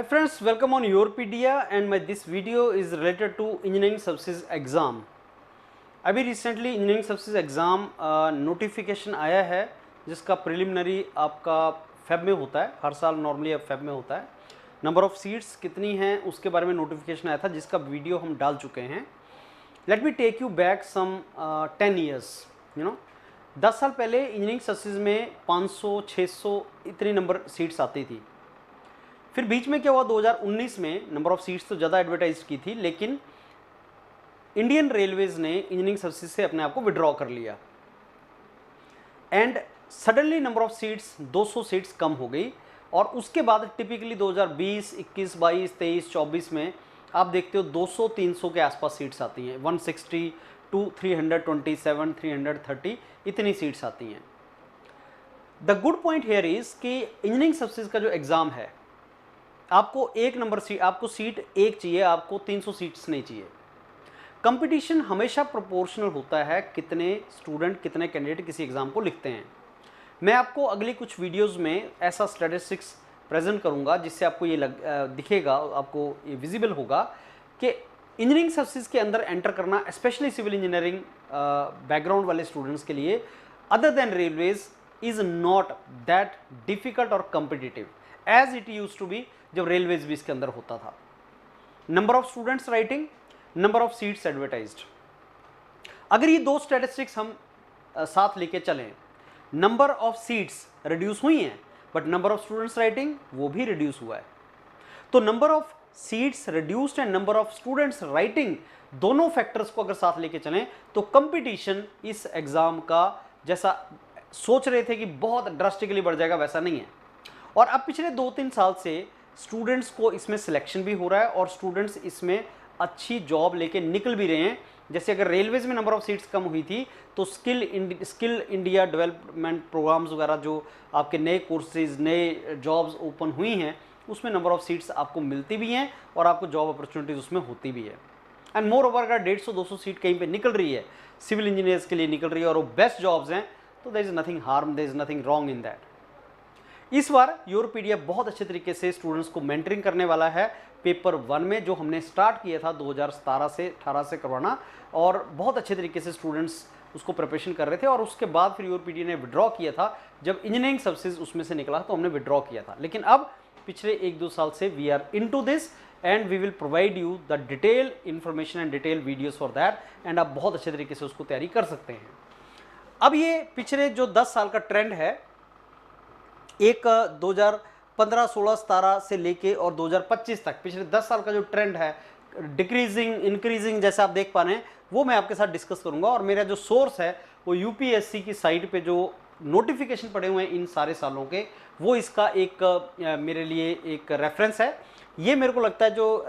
Hi friends, welcome on Yourpedia and this video is related to engineering services exam. अभी recently engineering services exam notification आया है जिसका preliminary आपका Feb में होता है, हर साल नॉर्मली अब फेब में होता है। नंबर ऑफ़ सीट्स कितनी हैं उसके बारे में नोटिफिकेशन आया था जिसका वीडियो हम डाल चुके हैं। Let me take you back some 10 years, 10 साल पहले इंजीनियरिंग सर्विसेज में 500-600 इतनी नंबर सीट्स आती थी। फिर बीच में क्या हुआ, 2019 में नंबर ऑफ़ सीट्स तो ज़्यादा एडवर्टाइज की थी, लेकिन इंडियन रेलवेज ने इंजीनियरिंग सर्विसेज से अपने आप को विड्रॉ कर लिया and suddenly number of seats 200 seats कम हो गई। और उसके बाद टिपिकली 2020, 21, 22, 23, 24 में आप देखते हो 200-300 के आसपास सीट्स आती हैं, 160 टू 327, 330 इतनी सीट्स आती हैं। The good point here is कि इंजीनियरिंग सर्विसेज का जो एग्ज़ाम है, आपको एक नंबर सीट, आपको सीट एक चाहिए, आपको 300 सीट्स नहीं चाहिए। कंपटीशन हमेशा प्रोपोर्शनल होता है कितने स्टूडेंट, कितने कैंडिडेट किसी एग्ज़ाम को लिखते हैं। मैं आपको अगली कुछ वीडियोस में ऐसा स्टैटिस्टिक्स प्रेजेंट करूंगा जिससे आपको ये दिखेगा, आपको ये विजिबल होगा कि इंजीनियरिंग सर्विसेज के अंदर एंटर करना, स्पेशली सिविल इंजीनियरिंग बैकग्राउंड वाले स्टूडेंट्स के लिए other than railways is not that difficult और competitive as it use to be जब रेलवेज भी इसके अंदर होता था। Number of students writing, number of seats advertised, अगर ये दो स्टैटिस्टिक्स हम साथ लेके चलें, नंबर ऑफ सीट्स रिड्यूस हुई हैं but number of students writing वो भी रिड्यूस हुआ है। तो number of seats reduced and number of students writing, दोनों फैक्टर्स को अगर साथ लेके चलें तो कंपटीशन इस एग्जाम का जैसा सोच रहे थे कि बहुत ड्रास्टिकली बढ़ जाएगा, वैसा नहीं है। और अब पिछले 2-3 साल से स्टूडेंट्स को इसमें सिलेक्शन भी हो रहा है और स्टूडेंट्स इसमें अच्छी जॉब लेके निकल भी रहे हैं। जैसे अगर रेलवेज में नंबर ऑफ सीट्स कम हुई थी तो स्किल इंडिया डेवलपमेंट प्रोग्राम्स वगैरह जो आपके नए कोर्सेज, नए जॉब्स ओपन हुई हैं, उसमें नंबर ऑफ सीट्स आपको मिलती भी हैं और आपको जॉब अपॉर्चुनिटीज़ उसमें होती भी है। एंड मोर ओवर अगर 150-200 सीट कहीं पे निकल रही है, सिविल इंजीनियर्स के लिए निकल रही है और वो बेस्ट जॉब्स हैं, तो there is nothing harm, there is nothing wrong in that. इस बार योरपीडिया बहुत अच्छे तरीके से स्टूडेंट्स को मेंटरिंग करने वाला है पेपर 1 में, जो हमने स्टार्ट किया था 2017 से 18 से करवाना, और बहुत अच्छे तरीके से स्टूडेंट्स उसको प्रिपरेशन कर रहे थे। और उसके बाद फिर योरपीडिया ने विड्रॉ किया था, जब इंजीनियरिंग सर्विसेज उसमें से निकला तो हमने विड्रॉ किया था। लेकिन अब पिछले 1-2 साल से we are into this and we will provide you the detail information and detail videos for that, and आप बहुत अच्छे तरीके से उसको तैयारी कर सकते हैं। अब ये पिछले जो 10 साल का ट्रेंड है, एक 2015, 16, 17 से लेके और 2025 तक पिछले 10 साल का जो ट्रेंड है, डिक्रीजिंग इंक्रीजिंग जैसा आप देख पा रहे हैं, वो मैं आपके साथ डिस्कस करूंगा। और मेरा जो सोर्स है वो यूपीएससी की साइट पे जो नोटिफिकेशन पड़े हुए हैं इन सारे सालों के, वो इसका एक मेरे लिए एक रेफरेंस है। ये मेरे को लगता है जो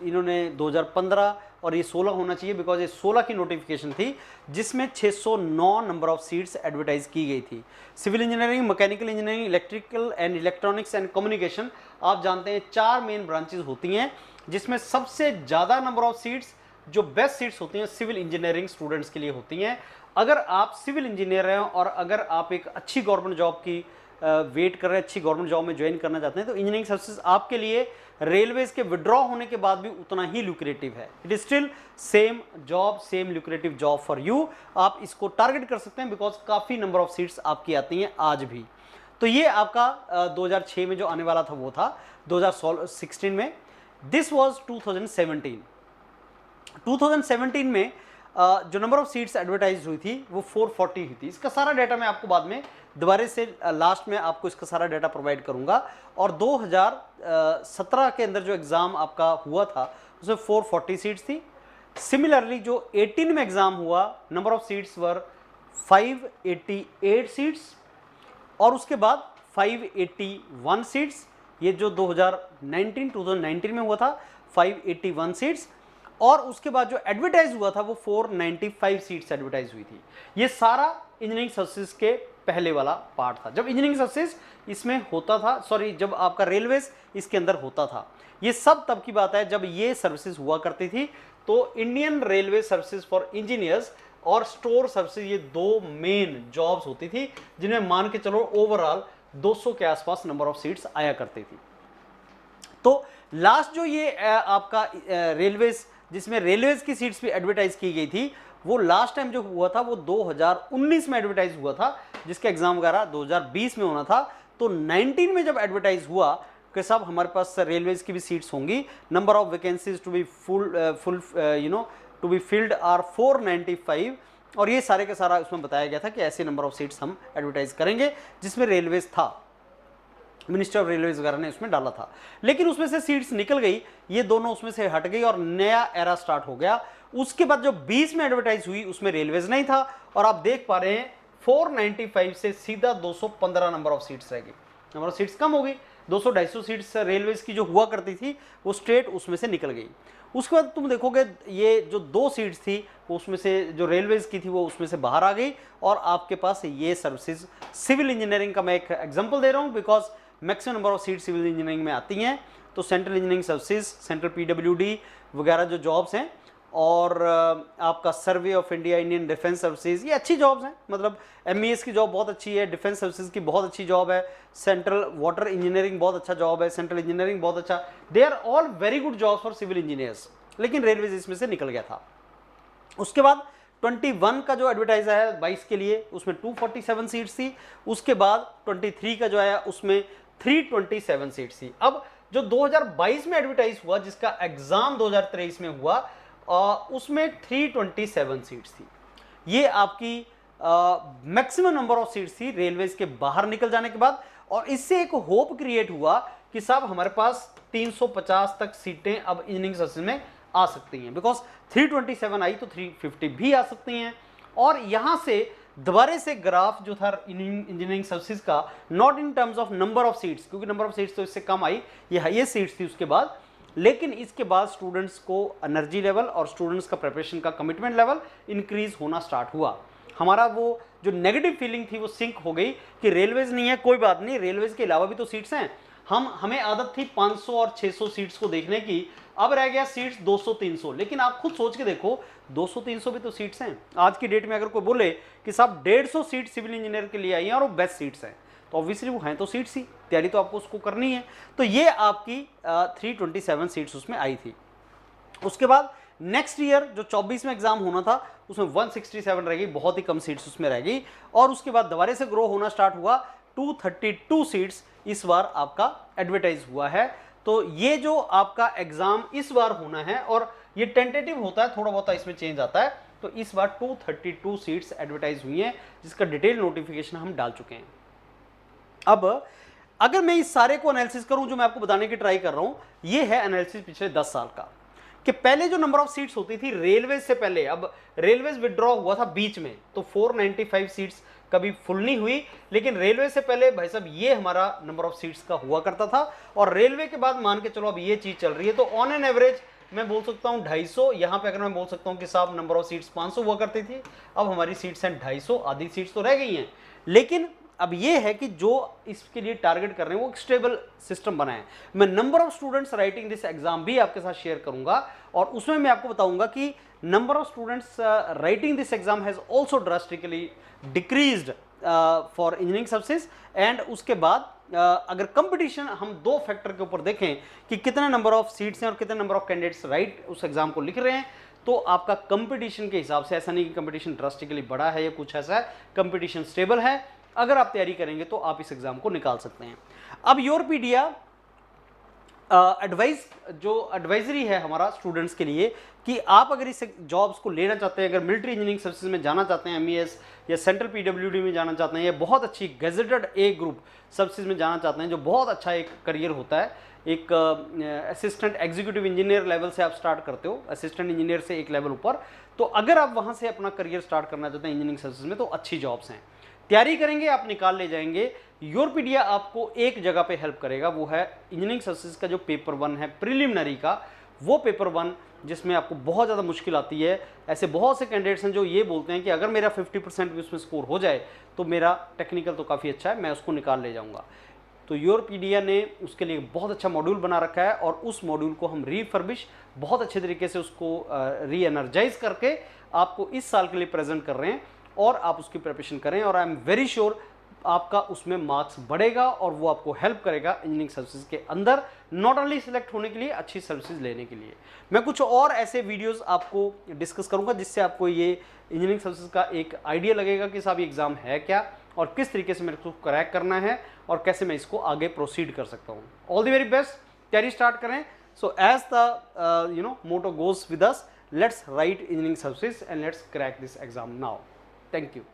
इन्होंने 2015 और ये 16 होना चाहिए, बिकॉज ये 16 की नोटिफिकेशन थी जिसमें 609 नंबर ऑफ सीट्स एडवर्टाइज की गई थी। Civil engineering, mechanical engineering, electrical and electronics and communication, आप जानते हैं 4 मेन ब्रांचेज होती हैं, जिसमें सबसे ज़्यादा नंबर ऑफ सीट्स, जो बेस्ट सीट्स होती हैं, सिविल इंजीनियरिंग स्टूडेंट्स के लिए होती हैं। अगर आप सिविल इंजीनियर हैं और अगर आप एक अच्छी गवर्नमेंट जॉब की वेट कर रहे हैं, अच्छी गवर्नमेंट जॉब में ज्वाइन करना चाहते हैं, तो इंजीनियरिंग सर्विसेज आपके लिए रेलवेज के विड्रॉ होने के बाद भी उतना ही लुक्रेटिव है। It is still same job, same lucrative job for you. आप इसको टारगेट कर सकते हैं बिकॉज काफ़ी नंबर ऑफ सीट्स आपकी आती हैं आज भी। तो ये आपका 2006 में जो आने वाला था वो था 2016 में। This was 2017। 2017 में जो नंबर ऑफ सीट्स एडवर्टाइज हुई थी वो 440 हुई थी। इसका सारा डाटा मैं आपको बाद में दोबारा से लास्ट में आपको इसका सारा डाटा प्रोवाइड करूंगा। और 2017 के अंदर जो एग्ज़ाम आपका हुआ था उसमें 440 सीट्स थी। सिमिलरली जो 18 में एग्ज़ाम हुआ, number of seats were 588 seats, और उसके बाद 581 सीट्स। ये जो 2019 में हुआ था 581 सीट्स, और उसके बाद जो एडवर्टाइज हुआ था वो 495 सीट्स एडवर्टाइज हुई थी। ये सारा इंजीनियरिंग सर्विसेज के पहले वाला पार्ट था, जब इंजीनियरिंग सर्विसेज इसमें होता था, सॉरी जब आपका रेलवेज इसके अंदर होता था। ये सब तब की बात है जब ये सर्विसेज हुआ करती थी। तो Indian railway services for engineers और स्टोर सर्विसेज, ये 2 मेन जॉब्स होती थी जिनमें मान के चलो ओवरऑल 200 के आसपास नंबर ऑफ सीट्स आया करती थी। तो लास्ट जो ये आपका रेलवेज, जिसमें रेलवेज की सीट्स भी एडवर्टाइज की गई थी, वो लास्ट टाइम जो हुआ था वो 2019 में एडवर्टाइज हुआ था, जिसका एग्जाम वगैरह 2020 में होना था। तो 19 में जब एडवर्टाइज हुआ कि साहब हमारे पास रेलवेज की भी सीट्स होंगी, number of vacancies to be to be filled are 495, और ये सारे का सारा उसमें बताया गया था कि ऐसे नंबर ऑफ सीट्स हम एडवर्टाइज करेंगे, जिसमें रेलवेज था, मिनिस्टर ऑफ रेलवेज वगैरह ने उसमें डाला था। लेकिन उसमें से सीट्स निकल गई, ये दोनों उसमें से हट गई और नया एरा स्टार्ट हो गया। उसके बाद जो 20 में एडवर्टाइज हुई उसमें रेलवेज नहीं था, और आप देख पा रहे हैं 495 से सीधा 215 नंबर ऑफ सीट्स रह गई, नंबर ऑफ सीट्स कम हो गई। 200-250 सीट्स रेलवेज की जो हुआ करती थी वो स्टेट उसमें से निकल गई। उसके बाद तुम देखोगे ये जो 2 सीट्स थी वो उसमें से जो रेलवेज की थी वो उसमें से बाहर आ गई, और आपके पास ये सर्विसेज, सिविल इंजीनियरिंग का मैं एक एग्जांपल दे रहा हूँ because maximum number of seat civil engineering में आती हैं। तो central engineering services, central PWD वगैरह जो जॉब्स हैं, और आपका survey of India, Indian defence services, ये अच्छी जॉब्स हैं। मतलब एमईएस की जॉब बहुत अच्छी है, डिफेंस सर्विसेज की बहुत अच्छी जॉब है, सेंट्रल वाटर इंजीनियरिंग बहुत अच्छा जॉब है, सेंट्रल इंजीनियरिंग बहुत अच्छा, they are all very good jobs for civil engineers. लेकिन रेलवेज इसमें से निकल गया था। उसके बाद 21 का जो एडवर्टाइज आया 22 के लिए, उसमें 247 सीट्स थी। उसके बाद 23 का जो आया उसमें 327 सीट्स थी। अब जो 2022 में एडवर्टाइज हुआ, जिसका एग्जाम 2023 में हुआ, उसमें 327 सीट्स थी। ये आपकी मैक्सिमम नंबर ऑफ सीट्स थी रेलवेज के बाहर निकल जाने के बाद, और इससे एक होप क्रिएट हुआ कि साहब हमारे पास 350 तक सीटें अब इंजीनियरिंग सर्विसेज में आ सकती हैं, बिकॉज 327 आई तो 350 भी आ सकती हैं। और यहां से दोबारा से ग्राफ जो था इंजीनियरिंग सर्विसेज का, not in terms of number of seats, क्योंकि नंबर ऑफ सीट्स तो इससे कम आई, ये हाईएस्ट सीट्स थी उसके बाद, लेकिन इसके बाद स्टूडेंट्स को एनर्जी लेवल और स्टूडेंट्स का प्रिपरेशन का कमिटमेंट लेवल इंक्रीज होना स्टार्ट हुआ। हमारा वो जो नेगेटिव फीलिंग थी वो सिंक हो गई कि रेलवेज नहीं है, कोई बात नहीं, रेलवेज के अलावा भी तो सीट्स हैं। हमें आदत थी 500 और 600 सीट्स को देखने की, अब रह गया सीट्स 200-300। लेकिन आप खुद सोच के देखो, 200-300 भी तो सीट्स हैं। आज की डेट में अगर कोई बोले कि साहब 150 सीट सिविल इंजीनियर के लिए आई हैं और वो बेस्ट सीट्स हैं, तो ऑब्वियसली वो हैं तो सीट्स ही, तैयारी तो आपको उसको करनी है। तो ये आपकी 327 सीट्स उसमें आई थी। उसके बाद नेक्स्ट ईयर जो 24 में एग्जाम होना था उसमें 167 रह गई, बहुत ही कम सीट्स उसमें रह गई। और उसके बाद दोबारा से ग्रो होना स्टार्ट हुआ, 232 सीट्स इस बार आपका एडवर्टाइज हुआ है। तो ये जो आपका एग्जाम इस बार होना है, और ये टेंटेटिव होता है, थोड़ा बहुत इसमें चेंज आता है, तो इस बार 232 सीट्स एडवर्टाइज हुई हैं, जिसका डिटेल नोटिफिकेशन हम डाल चुके हैं। अब अगर मैं इस सारे को एनालिसिस करूं जो मैं आपको बताने की ट्राई कर रहा हूं, ये है एनालिसिस पिछले 10 साल का, कि पहले जो नंबर ऑफ सीट्स होती थी रेलवेज से पहले, अब रेलवेज विड्रॉ हुआ था बीच में, तो 495 सीट्स कभी फुल नहीं हुई, लेकिन रेलवे से पहले भाई साहब ये हमारा नंबर ऑफ सीट्स का हुआ करता था, और रेलवे के बाद मान के चलो अब ये चीज चल रही है, तो ऑन एन एवरेज मैं बोल सकता हूँ 250। यहाँ पे अगर मैं बोल सकता हूँ कि साहब नंबर ऑफ सीट्स 500 हुआ करती थी, अब हमारी सीट्स हैं 250, आधी सीट्स तो रह गई हैं। लेकिन अब ये है कि जो इसके लिए टारगेट कर रहे हैं वो एक स्टेबल सिस्टम बनाए। मैं number of students writing this exam भी आपके साथ शेयर करूंगा, और उसमें मैं आपको बताऊंगा कि number of students writing this exam has also drastically decreased for engineering services. And उसके बाद अगर कंपटीशन हम 2 फैक्टर के ऊपर देखें कि कितने नंबर ऑफ सीट्स हैं और कितने नंबर ऑफ कैंडिडेट्स राइट उस एग्जाम को लिख रहे हैं, तो आपका कंपटीशन के हिसाब से ऐसा नहीं कि कंपटीशन ड्रास्टिकली बढ़ा है या कुछ ऐसा है, कंपटीशन स्टेबल है। अगर आप तैयारी करेंगे तो आप इस एग्जाम को निकाल सकते हैं। अब योरपीडिया एडवाइजरी है हमारा स्टूडेंट्स के लिए कि आप अगर इस जॉब्स को लेना चाहते हैं, अगर मिलिट्री इंजीनियरिंग सर्विसेज में जाना चाहते हैं, एमईएस या सेंट्रल पीडब्ल्यूडी में जाना चाहते हैं, या बहुत अच्छी गेजेटेड ए ग्रुप सर्विसेज में जाना चाहते हैं, जो बहुत अच्छा एक करियर होता है, एक असिस्टेंट एग्जीक्यूटिव इंजीनियर लेवल से आप स्टार्ट करते हो, असिस्टेंट इंजीनियर से एक लेवल ऊपर, तो अगर आप वहाँ से अपना करियर स्टार्ट करना चाहते हैं इंजीनियरिंग सर्विसेज में, तो अच्छी जॉब्स हैं, तैयारी करेंगे आप निकाल ले जाएंगे। योरपीडिया आपको एक जगह पे हेल्प करेगा, वो है इंजीनियरिंग सर्विसेज का जो पेपर 1 है प्रिलिमिनरी का, वो पेपर 1 जिसमें आपको बहुत ज़्यादा मुश्किल आती है। ऐसे बहुत से कैंडिडेट्स हैं जो ये बोलते हैं कि अगर मेरा 50% भी उसमें स्कोर हो जाए तो मेरा टेक्निकल तो काफ़ी अच्छा है, मैं उसको निकाल ले जाऊँगा। तो योरपीडिया ने उसके लिए बहुत अच्छा मॉड्यूल बना रखा है, और उस मॉड्यूल को हम रीफर्बिश बहुत अच्छे तरीके से उसको री एनर्जाइज करके आपको इस साल के लिए प्रेजेंट कर रहे हैं, और आप उसकी प्रिपरेशन करें। और आई एम वेरी श्योर आपका उसमें मार्क्स बढ़ेगा और वो आपको हेल्प करेगा इंजीनियरिंग सर्विसेज के अंदर नॉट ओनली सिलेक्ट होने के लिए, अच्छी सर्विसेज लेने के लिए। मैं कुछ और ऐसे वीडियोस आपको डिस्कस करूंगा जिससे आपको ये इंजीनियरिंग सर्विसेज का एक आइडिया लगेगा कि साहब ये एग्जाम है क्या और किस तरीके से मेरे को क्रैक करना है और कैसे मैं इसको आगे प्रोसीड कर सकता हूँ। ऑल द वेरी बेस्ट, तैयारी स्टार्ट करें। So as the motto goes with us, let's write engineering services and let's crack this exam now. Thank you.